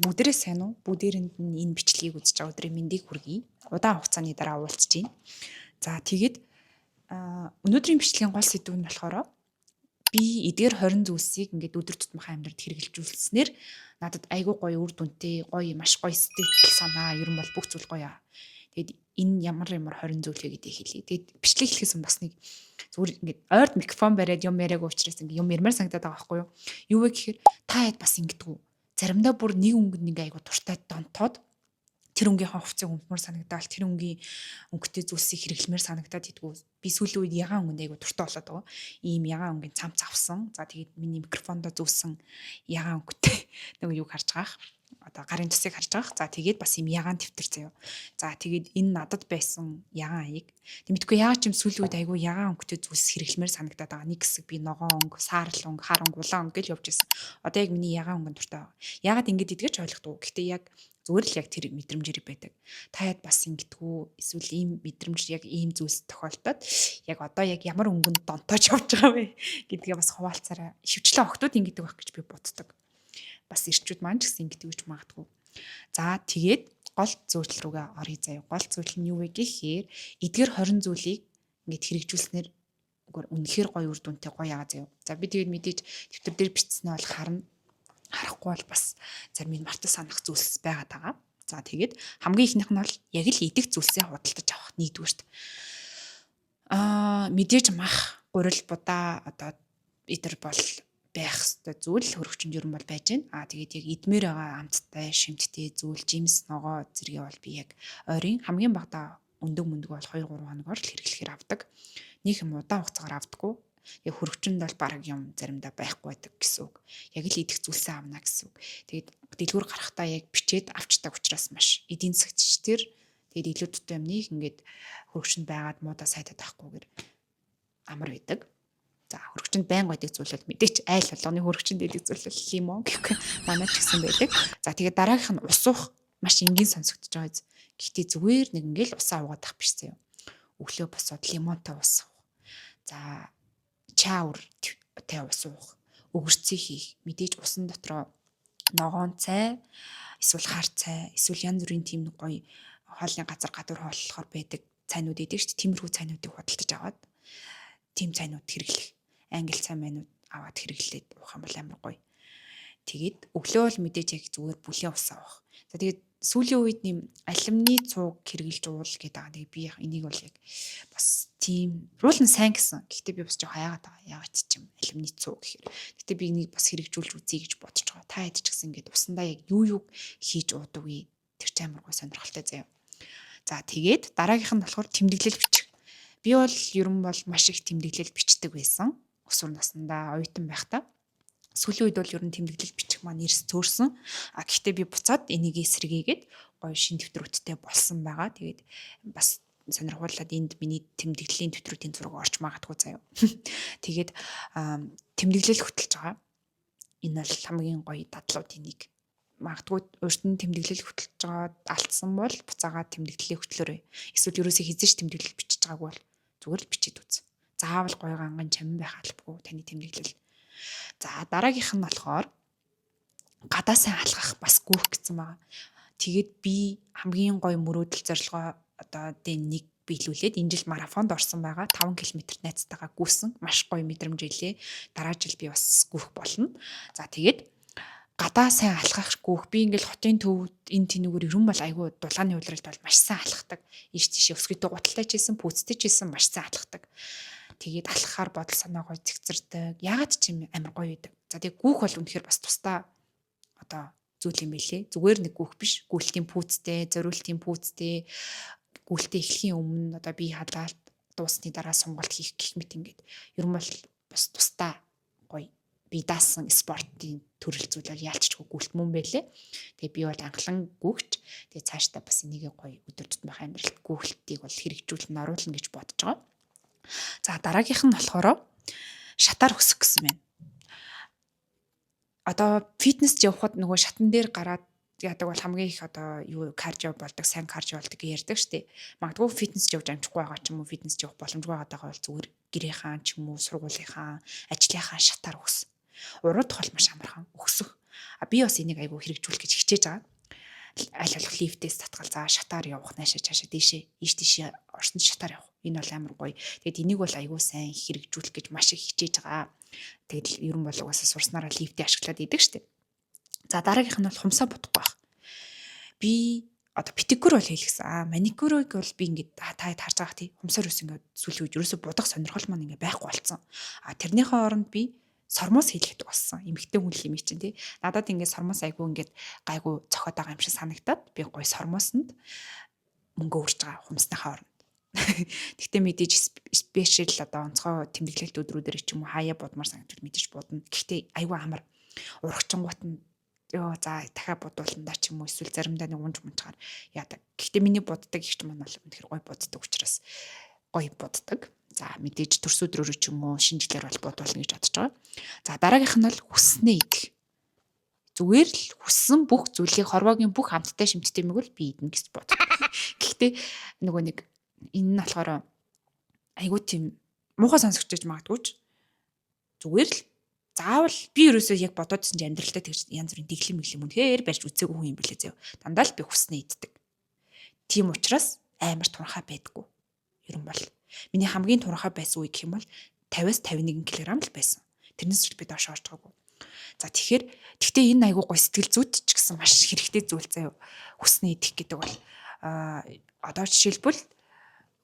бүгдээрээ сайн уу? Бүгдээрэнд нь энэ бичлэгийг үзэж байгаа өдрийн мэндийг хүргэе. Удаан хугацааны дараа уулзж байна. За тэгээд өнөөдрийн бичлэгийн гол сэдв нь болохоор би эдгээр 20 зүйлсийг ингээд өдөр тутмынхаа амьдралд хэрэгжилжүүлснээр надад айгүй гоё үр дүнтэй, гоё маш гоё сэтгэл санаа, ер нь бол бүх зүйл гоё. Тэгээд энэ ямар 20 зүйл вэ гэдгийг хэлье. Тэгээд бичлэг хэлэхээс өмнө бас нэг зүгээр ингээд ойрд микрофон бариад юм яриаг уучраас ингээд юм ярмаар санагдаад байгаа байхгүй юу? Юу вэ гэхээр та хэд бас ингэдэггүй. Заримдаа бүр нэг өнгөнд ингээ айгу туртай донтоод тэр өнгийнхаа хувцсыг өмсмөр санагдаал тэр өнгийн өнгөтэй зүйлсийг хэрэглэмээр санагдаад идэггүй. Би сүүлийн үед ягаан өнгөнд айгу туртай болоод байгаа. Ийм ягаан өнгийн цамц авсан. За тэгээд миний микрофондоо зүүсэн ягаан өнгөтэй нэг юг харж байгаа. Одоо гарын тусыг харж байгаа. За тэгээд бас ийм ягаан твтер заяа. За тэгээд энэ надад байсан ягаан аяг. Тэмдэггүй яагаад ч юм сүүлийн үед айгу ягаан өнгөтэй зүйлс хэрэглэмээр санагдаад байгаа. Нэг хэсэг би ногоон өнгө, саарл өнгө, хар өнгө, улаан өнгө гэж явж байсан. Одоо яг миний ягаан өнгөнд туртай байгаа. Яагаад ингэж идэгэж ойлгохгүй. Гэхдээ яг зүгээр л яг тэр мэдрэмжээр байдаг. Та яд бас ингэдэггүй эсвэл ийм мэдрэмж яг ийм зүйлс тохиолдоод яг одоо яг ямар өнгөнд донтоож явж байгаа вэ гэдгээ бас хуваалцаараа хөвчлэн охтууд ингэдэг байх гэж би боддог. Бас ирчүүд маань ч гэсэн ингэдэг гэж магадгүй. За тэгээд гол зүйл рүүгээ оръё заяа. Гол зүйл нь юу вэ гэхээр эдгээр 20 зүйлийг ингэж хэрэгжүүлснээр үнэхээр гоё үр дүнтэй гоё яага заяа. За би тэгээд мэдээж дэвтэр дээр бичснээ бол харна. Харахгүй бол бас зарим нь мартаж санах зүйлс байгаад байгаа. За тэгээд хамгийн ихнийх нь бол яг л идэх зүйлсээ худалдаж авах нэгдүгээрт. Мэдээж мах, гурил, будаа одоо эдэр бол байх ёстой зүйл хөрөгчөнд ер нь бол байж байна. Тэгээд яг идмээр байгаа амттай, шимттэй зүйл, жимс, ногоо зэрэгээ бол би яг ойрын хамгийн багадаа өндөг бол 2-3 хоногор л хэрэглэхээр авдаг. Нэг юм удаан хугацаагаар авдаггүй. Яг хөрөгчөнд бол баг юм заримдаа байхгүй байдаг гэсэн үг. Яг л идэх зүйлсээ авна гэсэн үг. Тэгээд дэлгүүр гарахтаа яг бичээд авчдаг учраас маш эдийн засгчдэр тэгээд илүү дутуу юмныг ингээд хөрөгчөнд байгаад муудаа сайтад авахгүйгээр амар байдаг. За хөрөгчөнд байн байдаг зүйл бол мэдээч айл болгоны хөрөгчөнд байдаг зүйл бол лимон гэх манай ч гэсэн байдаг. За тэгээд дараагийнх нь ус уух маш энгийн сонсогдож байгаа. Гэхдээ зүгээр нэг ингээл усаа уугаад ах биш заяа. Өглөө босоод лимонтой ус уух. За чаавар тай ус уух, өгөрцөө хийх, мэдээж усан дотроо ногоон цай, эсвэл хар цай, эсвэл янз бүрийн тийм гоё хоолны газар гадуур хооллохоор байдаг цайнууд идэг шүү дээ. Тиймэрхүү цайнуудыг худалдаж аваад тийм цайнууд хэрэглэх. Англи цай манууд аваад хэрэглээд уух юм бол амар гоё. Тэгээд өглөө бол мэдээж яг зүгээр бүлийн усаа уух. За тэгээд сүүлийн үед нэм алюминий цууг хэрэглэж уул гэдэг байгаа. Тэгээд би энийг бол яг бас тийм рул нь сайн гэсэн. Гэхдээ би бас жоо хаяагаад байгаа. Яагаад ч юм алюминий цууг гэхээр. Гэхдээ би энийг бас хэрэгжүүлж үзье гэж бодож байгаа. Та хэд ч гэсэн ингээд усандаа яг юу хийж уудаг вэ? Тэр ч амар гой сонирхолтой заяа. За тэгээд дараагийнх нь болохоор тэмдэглэл бичих. Би бол ер нь бол маш их тэмдэглэл бичдэг байсан. Өсвөр наснда оюутан байхдаа. Сүүлийн үед бол ер нь тэмдэглэл бичих маань эрс зөөрсөн. Гэхдээ би буцаад энийг эсрэгээгээд гоё шин дэвтрүүдтэй болсон байгаа. Тэгээд бас сонирхуулаад энд миний тэмдэглэлийн дэвтрүүдийн зураг орж магадгүй заяа. Тэгээд тэмдэглэл хөтлөж байгаа. Энэ бол хамгийн гоё дадлуудын нэг. Магадгүй урд нь тэмдэглэл хөтлөж байгаа алдсан бол буцаагаад тэмдэглэлээ хөтлөөрэй. Эсвэл ерөөсөө хизээш тэмдэглэл бичиж байгаагүй бол зүгээр л бичиж үз. Заавал гоё ганган чамин байх албагүй таны тэмдэглэл. За дараагийнх нь болохоор гадаа сайн алхах бас гүөх гэсэн байгаа. Тэгээд би хамгийн гоё мөрөөдөл зорилгоо одоо нэг биелүүлээд энэ жил марафонд орсон байгаа. 5 км найзтайгаа гүйсэн. Маш гоё мэдрэмж илээ. Дараа жил би бас гүөх болно. За тэгээд гадаа сайн алхах гүөх. Би ингээл хотын төвд энэ тэнүүгээр ерөн бол айгүй дулааны улиралд бол маш сайн алхахдаг. Ийш тийш өсгөтэй гуталтай ч байсан, пүүцтэй ч байсан маш сайн алхахдаг. Тэгээд алхахаар бодол санаа гоё зэгцэрдэг. Ягаад ч юм амар гоё байдаг. За тэгээд гүүх бол үнэхээр бас тусдаа одоо зүйл юм байлээ. Зүгээр нэг гүүх биш. Гүйлтийн пүүцтэй, зориултын пүүцтэй, гүйлтээ эхлэхийн өмнө одоо бие хадгалт дуусны дараа сонголт хийх гэх мэт ингээд. Ер нь бол бас тусдаа гоё би даасан спортын төрөл зүйлээр яалчгүй гүйлт мөн байлээ. Тэгээд би бол анхлан гүгч. Тэгээд цаашдаа бас энийг гоё өдөр тутмын амьдралд гүйлтийг бол хэрэгжүүлэн оруулна гэж бодож байгаа. За дараагийнх нь болохоор шатаар өсөх гэсэн байна. Одоо фитнес явахад нөгөө шатан дээр гараад яадаг бол хамгийн их одоо юу кардио болдог, сайн кардио болдог гэж ярьдаг штеп. Магадгүй фитнес явж амжихгүй байгаа ч юм уу, фитнес явах боломжгүй байгаа бол зүгээр гэрийнхаа ч юм уу, сургуулийнхаа, ажлынхаа шатаар өс. Урууд хол маш амархан өсөх. Би бас энийг айгүй хэрэгжүүлэх гэж хичээж байгаа. Аль болох лифтээс татгал за шатаар явах наашаа чаашаа ийш тийшээ орсон шатаар явах. Энэ бол амар гоё. Тэгэд энийг бол айгүй сайн хэрэгжүүлэх гэж маш их хичээж байгаа. Тэгэл ерөн бол угаасаа сурснараа лифтийг ашиглаад идэг штеп. За дараагийнх нь бол хумсаа бодохгүй байх. Би одоо педикюр бол хийлгсэн. Маникюрыг бол би ингээд та харж байгаа тий. Хумсаар ус ингээд сүлгэж ерөөсө будах сонирхол маань ингээд байхгүй болсон. Тэрнийхээ оронд би сормоос хийлгдэг болсон. Эмэгтэй хүн юм чинь тий. Надад ингээд сормоос айгүй ингээд гайгүй цохоод байгаа юм шиг санагдаад би гоё сормоосонд мөнгө өгч байгаа хумсныхаа оронд. Гэхдээ мэдээж спешиал одоо онцгой тэмдэглэлт өдрүүдээр ч юм уу хаяа бодмар санагдвал мэдээж бодно. Гэхдээ айгүй амар урагчингууд нь ёо за дахиад бодуулна ч юм уу эсвэл заримдаа нэг унж мунчаар яадаг. Гэхдээ миний боддог их ч маань бол үнэхээр гоё боддог учраас гоё боддог. За мэдээж төрс өдрөөр ч юм уу шинжлэлээр бол бодуулна гэж бодож байгаа. За дараагийнх нь бол хүснээ идэх. Зүгээр л хүссэн бүх зүйлийг хорвоогийн бүх хамттай шимттэй мэгэл би идэнэ гэж бод. Гэхдээ нөгөө нэг энэ нь болохоор айгуу тийм муухай сонсогдож магадгүй ч зүгээр л заавал би ерөөсөө яг бодоодсэн чинь амьдралдаа тэгж янз бүрийн дэглэм мэглэм үнэхээр барьж үзээгүй хүн юм билээ заяа. Дандаа л би хүснээ иддэг. Тийм учраас амар турхаа байдаггүй. Ер нь бол миний хамгийн турхаа байсан үе гэх юм бол 50-аас 51 кг л байсан. Тэрнээс ч би доош орж байгаагүй. За гэхдээ энэ айгуу гой сэтгэл зүйд ч гэсэн маш хэрэгтэй зүйл заяа. Хүснээ идэх гэдэг бол одоо жишээлбэл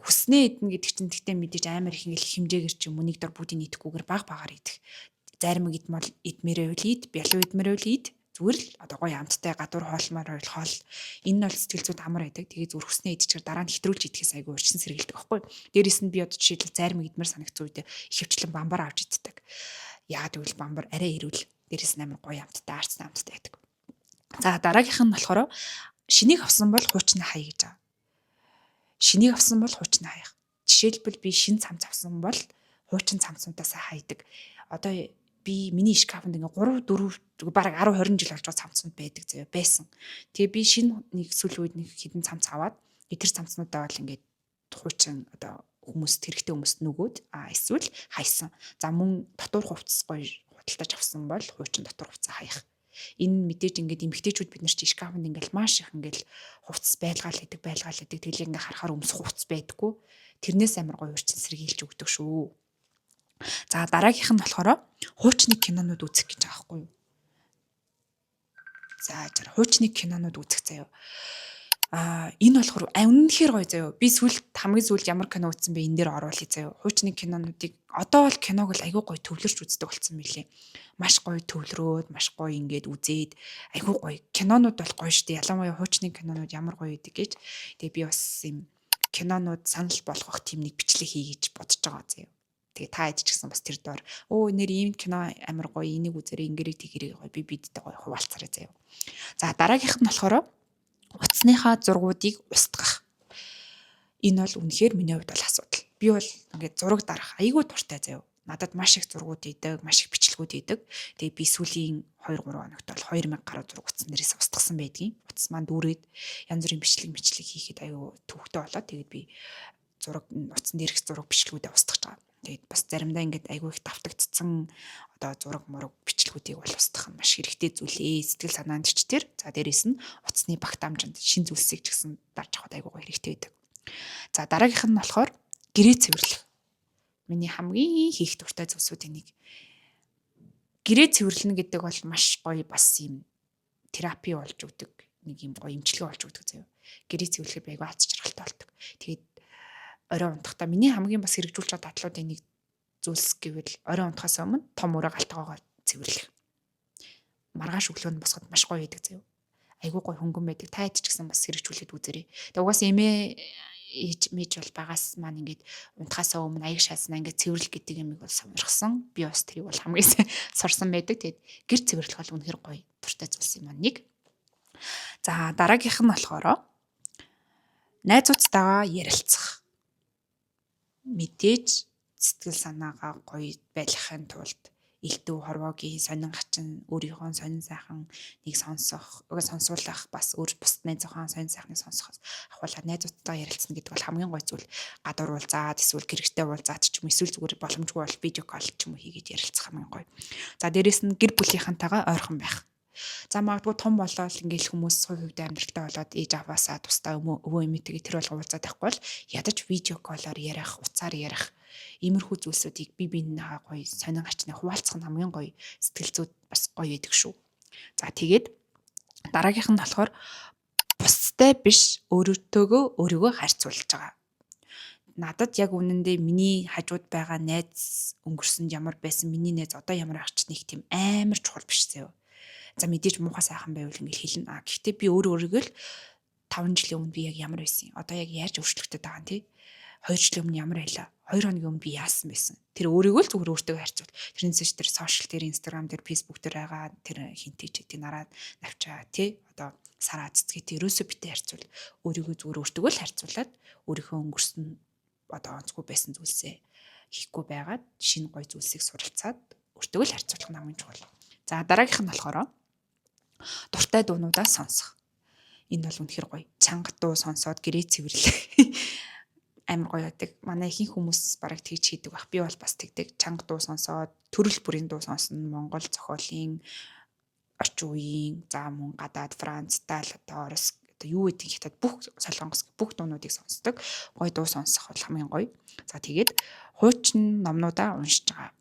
хүснээ идэх гэдэг чинь тэгтээ мэдээж амар их ингээл хэмжээгээр ч юм уу нэг дор будын идэхгүйгээр баг идэх. Зарим идмэл идмээрээ үл ид, бялуу идмээрээ үл ид. Зүгээр л одоо гоё амттай гадуур хоолмоор ойл хоол. Энэ нь бол сэтгэл зүйд амар байдаг. Тэгээ зүр хүснээ идчихээр дараа нь хэтрүүлж идэхээс айгүй урьдчилан сэргийлдэг байхгүй. Дээрээс нь би одоо жишээлбэл зарим идмээр санагцсан үедээ ихэвчлэн бамбар авч иддэг. Яагаад гэвэл бамбар арай ирүүл. Дээрээс нь амар гоё амттай, арцсан амттай байдаг. За дараагийнх нь болохоор шинийг авсан бол хуучны хай гэж байгаа. Шинийг авсан бол хуучны хаях. Жишээлбэл би шин цамц авсан бол хуучин цамцнуудаас хайдаг. Одоо би миний шкафанд ингээ 3 4 бараг 10 20 жил болж байгаа цамцнууд байдаг заяа байсан. Тэгээ би шинэ нэг сүүл үед нэг хідэн цамц аваад тэр цамцнуудаа бол ингээ хуучин одоо хүмүүст хэрэгтэй хүмүүст нөгөөд эсвэл хайсан. За мөн дотор хувцас гоё худалдаж авсан бол хуучин дотор хувцас хаях. Энэ мэдээж ингээд эмгтээчүүд бид нар чи шкафанд ингээл маш их ингээл хувцас байлгаал гэдэг. Тэгэл ингээ харахаар өмсөх хувцас байдаггүй. Тэрнээс амар гоё урьдчилан сэргийлж өгдөг шүү. За дараагийнх нь болохоор хуучны кинонууд үзэх гэж байгаа байхгүй юу? За хуучны кинонууд үзэх заяа. Энэ болохоор үнэхээр гоё заяа. Би хамгийн сүүлд ямар кино үзсэн бэ энэ дээр оруулъя заяа. Хуучны кинонуудыг одоо бол киног л айгүй гоё төвлөрч үздэг болсон мөлий. Маш гоё төвлөрөөд, маш гоё ингээд үзээд айгүй гоё. Кинонууд бол гоё шүү дээ. Ялангуяа хуучны кинонууд ямар гоё идэг гэж. Тэгээ би бас юм кинонууд санал болгох тийм нэг бичлэг хий гэж бодож байгаа заяа. Тэгээ та ээж ч гэсэн бас тэр доор нэр ийм кино амар гоё энийг үзэрэй ингэрэй тэгэрэй гоё би бидтэй гоё хуваалцараа заяа. За дараагийнх нь болохоор утасныхаа зургуудыг устгах. Энэ бол үнэхээр миний хувьд бол асуудал. Би бол ингээд зураг дарах айгүй дуртай заяа. Надад маш их зургууд идэг, маш их бичлэгүүд идэг. Тэгээ би сүүлийн 2 3 хоногт бол 2000 гаруй зураг утсан дээрээс устгасан байдгийн. Утас маань дүүрээд янз бүрийн бичлэг хийхэд айгүй төвөгтэй болоод тэгээд би зураг утсан дээрх зураг бичлгүүдээ устгах байгаа. Тэгээд бас заримдаа ингээд айгүй их давтагдцсан одоо зураг мураг бичлгүүдийг бол устгах нь маш хэрэгтэй зүйлээ. Сэтгэл санаанд ч тэр. За дээрэс нь утасны багт амжинд шин зүйлсийг ч гэсэн дарж авах айгүй хэрэгтэй байдаг. За дараагийнх нь болохоор гэрээ цэвэрлэх. Миний хамгийн хийх дуртай зүйлсүүдийн нэг. Гэрээ цэвэрлэнэ гэдэг бол маш гоё бас юм терапи болж өгдөг. Нэг юм гоё эмчилгээ болж өгдөг заяа. Гэрээ цэвэрлэхэд айгүй аз жаргалтай болдог. Тэгээд орой унтахдаа миний хамгийн бас хэрэгжүүлж байгаа татлуудын нэг зүйлс гэвэл орой унтахаас өмнө том өрөө галтгоогоо цэвэрлэх. Маргааш өглөө нь босоход маш гоё байдаг заяа. Айгүй гоё хөнгөн байдаг. Та хэд ч гэсэн бас хэрэгжүүлээд үзээрэй. Тэгээ угаас эмээ мэж бол багаас маань ингээд унтахаас өмнө аяг шааснаа ингээд цэвэрлэх гэдэг юм бол сонирхсан. Би бас тэрийг бол хамгийн сурсан байдаг. Тэгээд гэр цэвэрлэх бол үнэхээр гоё дуртай зүйлс юм аа нэг. За дараагийнх нь болохоор найзуудтайгаа ярилцах. Мэдээж сэтгэл санаагаа гоё байлгахын тулд элдв хорвоогийн сонин хачин өөрийнхөө сонин сайхан нэг сонсуулах бас өөр бусд найзынхаа сонин сайхныг сонсохоос ахуулаад найзуудтайгаа ярилцсан гэдэг бол хамгийн гоё зүйл. Гадуур уулзаад эсвэл гэрэгтэй уулзаад ч юм эсвэл зүгээр боломжгүй бол видео колл ч юм уу хийгээд ярилцах хамгийн гоё. За дээрэс нь гэр бүлийнхэнтэйгээ ойрхон байх. За магадгүй том болоод ингээл хүмүүс хувь хувьд амьдралтай болоод ээж аваасаа тусдаа өвөө эмээтэйгээ тэр бол уулзаад байхгүй бол ядаж видео колоор ярих, уцаар ярих иймэрхүү зүйлсүүдийг би биенийхээ гоё сонин ачны хуваалцах нь хамгийн гоё сэтгэл зүйд бас гоё байдаг шүү. За тэгээд дараагийнх нь болохоор бусдтай биш өөрийгөө харьцуулж байгаа. Надад яг үнэндээ миний хажууд байгаа найз өнгөрсөнд ямар байсан, миний найз одоо ямар ах ч нэг тийм амар чухал биш заяа. За мэдээж муухай сайхан байвал ингээл хэлнэ. Гэхдээ би өөрийгөө л 5 жилийн өмнө би яг ямар байсан юм. Одоо яг яаж өөрчлөгдөд байгаа юм тий? 2 жилийн өмнө ямар байлаа? 2 хоногийн өмнө би яасан байсан? Тэр өөрийгөө л зүгээр өөртөө харьцуул. Тэрнээс тэр сошиал дээр, Instagram дээр, Facebook дээр байгаа тэр хинтий ч гэдэг нараад навчаа тий? Одоо сараа цэцгээ тэрөөсөө битээ харьцуул. Өөрийгөө зүгээр өөртөө л харьцуулаад өөрийнхөө өнгөрсөн одоо онцгүй байсан зүйлсээ хийхгүй байгаад шинэ гоё зүйлсийг суралцаад өөртөө л харьцуулах нь хамгийн чухал. За дараагийнх нь болохоор дуртай дуунуудаа сонсох. Энэ бол үнэхэр гоё. Чанга дуу сонсоод гэрээ цэвэрлэх амар гоё байдаг. Манай ихэнх хүмүүс бараг тэгж хийдэг байх. Би бол бас тэгдэг. Чанга дуу сонсоод төрөл бүрийн дуу сонсно. Монгол зохиолын, орчин үеийн, за мөн гадаад, Франц, Итали, Орос юу гэдэг хятад бүх солонгос бүх дуунуудыг сонсдог. Гоё дуу сонсох бол хамгийн гоё. За тэгээд хуучин номнуудаа уншиж байгаа.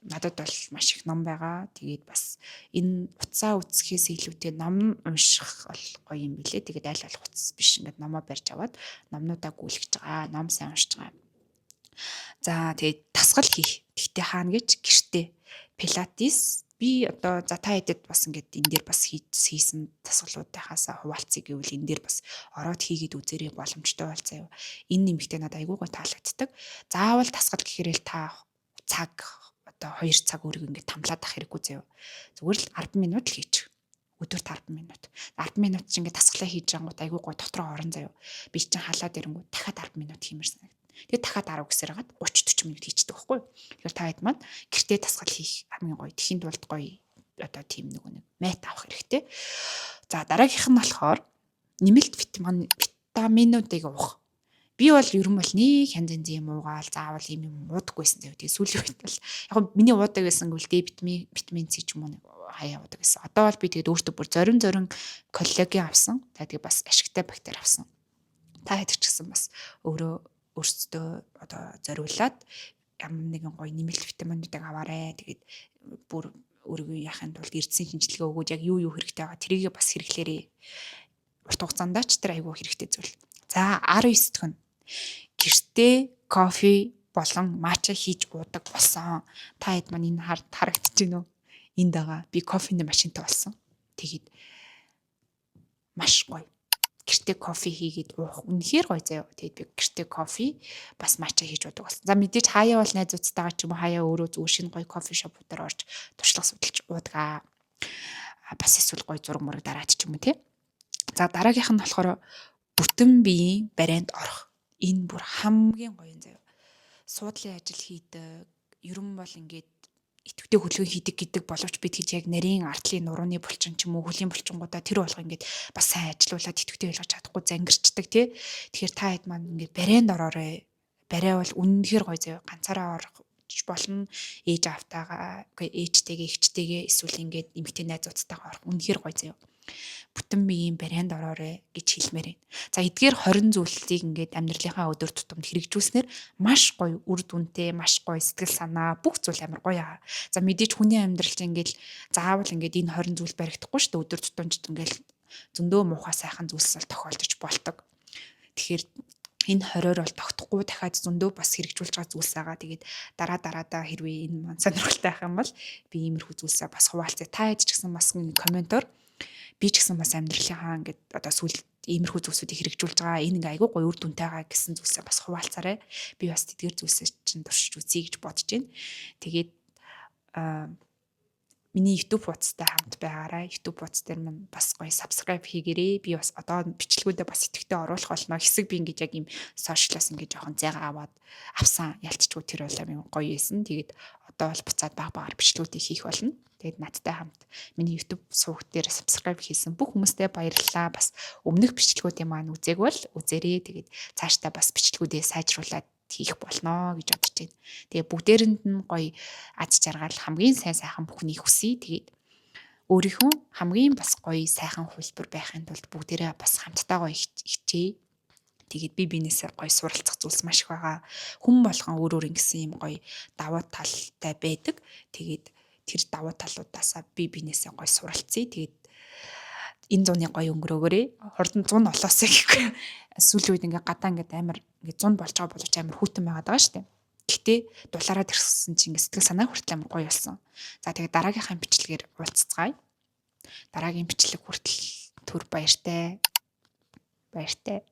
Надад бол маш их ном байгаа. Тэгээд бас энэ утсаа үзэхээс илүүтэй ном унших бол гоё юм билэ. Тэгээд аль болох утас биш ингээд номоо барьж аваад номнуудаа гүйлгэж байгаа. Ном сайн уншиж байгаа. За тэгээд дасгал хийх. Гэхдээ хаана гэж гэртээ пилатес би одоо за та хэдэд бас ингээд энэ дээр бас хийсэн дасгалуудынхаас хуваалцъя гэвэл энэ дээр бас ороод хийгээд үзээрэй боломжтой бол заяа. Энэ нэмэгтэй надад айгүй гой таалагддаг. Заавал дасгал гэхэрэл та цаг одоо 2 цаг өөрийгөө ингээд тамлаад ах хэрэггүй заяа. Зүгээр л 10 минут л хийж. Өдөрт 10 минут. 10 минут ч ингээд дасгалаа хийж ангууд айгүй гой дотроо орон заяа. Би чинь халаад ирэнгүү дахиад 10 минут хиймэр санагд. Тэгээд дахиад 10 гэсээр хагаад 30-40 минут хийчихдэг байхгүй юу? Тэгэхээр та хэд маань гэртээ дасгал хийх хамгийн гоё. Тэхийн тулд гоё одоо тийм нэг мэт авах хэрэгтэй. За дараагийнх нь болохоор нэмэлт витаминуудыг уух. Би бол ер нь бол нэг янз янзын юм уугаал заавал юм уудаггүйсэн заяа. Тэгээд сүүлийн үед бол яг миний уудаг гэсэн гүйл D витамин C ч юм уу хаяа уудаг гэсэн. Одоо бол би тэгээд өөртөө бүр зорин коллаген авсан. Тэгээд бас ашигтай бактери авсан. Та хэд ч гэсэн бас өөрсдөө одоо зориулаад ямар нэгэн гоё нэмэлт витаминуудыг аваарэ. Тэгээд бүр өөрийгөө яхахын тулд эрдэсийн шинжилгээ өгөөд яг юу хэрэгтэй байгаа тэрийг бас хэрэглээрээ. Урт хугацаанд ч тэр айгүй хэрэгтэй зүйл. За 19 дэх нь гэртээ кофе болон матча хийж уудаг болсон. Та хэд маань энэ харагдаж байна уу? Энд байгаа. Би кофений машинтай болсон. Тэгээд маш гоё. Гэртээ кофе хийгээд уух үнэхээр гоё заяа. Тэгээд би гэртээ кофе бас матча хийж уудаг болсон. За мэдээж хаяа бол найзуудтайгаа ч юм уу хаяа өөрөө зүгээр шинэ гоё кофе шопуудаар орж туршлага судалж уудаг. Бас эсвэл гоё зураг мураг дараач ч юм уу тий. За дараагийнх нь болохоор бүтэн биеийн барианд орох. Энэ бүр хамгийн гоё юм заяа. Суудлын ажил хийдэг. Ер нь бол ингээд идэвхтэй хөдөлгөөн хийдэг гэдэг боловч бид гэж яг нарийн артлын нурууны булчин ч юм уу хөлийн булчингуудаа тэр болго ингээд бас сайн ажилуулад идэвхтэй ойлгож чадахгүй зангирчдаг тий. Тэгэхээр та хэд маань ингээд барианд ороорой. Барай бол үнэнхээр гоё заяа. Ганцаараа орох болно. Ээж автаагаа, ээжтэйгээ, эхчтэйгээ эсвэл ингээд эмэгтэй найзуудтайгаа орох үнэнхээр гоё заяа. Бүтэн биеийн барианд ороорой гэж хэлмээр байна. За эдгээр 20 зүйлсийг ингээд амьдралынхаа өдөр тутамд хэрэгжүүлснээр маш гоё үр дүнтэй, маш гоё сэтгэл санаа бүх зүйл амар гоё аа. За мэдээж хүний амьдрал чинь ингээд заавал ингээд энэ 20 зүйл баригдахгүй шүү дээ. Өдөр тутамд ингээд зөндөө муухай сайхан зүйлс бол тохиолдож болдог. Тэгэхээр энэ 20-оор бол тогтохгүй дахиад зөндөө бас хэрэгжүүлж байгаа зүйлс байгаа. Тэгээд дараадаа хэрвээ энэ маань сонирхолтой байх юм бол би иймэрхүү зүйлсээ бас хуваалцъя. Та хэд ч гэсэн бас комментоор би ч гэсэн бас амьдралынхаа ингээд одоо сүүл иймэрхүү зүйлсүүдийг хэрэгжүүлж байгаа. Энэ ингээ айгүй гоё үр дүнтэй байгаа гэсэн зүйлсээ бас хуваалцаарай. Би бас тэдгээр зүйлсээ чинь туршиж үзье гэж бодож байна. Тэгээд миний YouTube хуудастай хамт байгаарай. YouTube хуудас дээр маань бас гоё subscribe хийгээрэй. Би бас одоо бичлэгүүдэд бас идэвхтэй оруулах болно. Хэсэг би ингээд яг ийм сошиалаас ингээд жоохон зайгаа аваад авсан. Ялцчгүй тэр бол юм гоё байсан. Тэгээд одоо бол буцаад баг бичлэгүүдийг хийх болно. Тэгээд надтай хамт миний YouTube суваг дээр subscribe хийсэн бүх хүмүүстээ баярлалаа. Бас өмнөх бичлэгүүдийн маань үзег бол үзээрэй. Тэгээд цаашдаа бас бичлэгүүдээ сайжруулад хийх болно гэж бодож байна. Тэгээ бүгдээрэнд нь гоё аз жаргал хамгийн сайн сайхан бүхнийг хүсье. Тэгээд өөрийнхөө хамгийн бас гоё сайхан хувилбар байхын тулд бүгдээрээ бас хамтдаа гоё хичээе. Тэгээд би биенээсээ гоё суралцах зүйлс маш их байгаа. Хүн болгон өөр өөр ингэсэн юм гоё давуу талтай байдаг. Тэгээд тэр давуу талуудаасаа би биенээсээ гоё суралцъя. Тэгээд энэ зуны гоё өнгөрөөгөөрэй. Хурдан 100 олоосаа гэхгүй. Сүүлийн үед ингээ гадаа ингээ амар ингээ 100 болж байгаа боловч амар хүйтэн байгаад байгаа шүү дээ. Гэтэ дулаараад ирсэн чинь ингээ сэтгэл санаа хүртэл амар гоё болсон. За тэгээд дараагийнхаа бичлэгээр уулзцгаая. Дараагийн бичлэг хүртэл түр баяртай. Баяртай.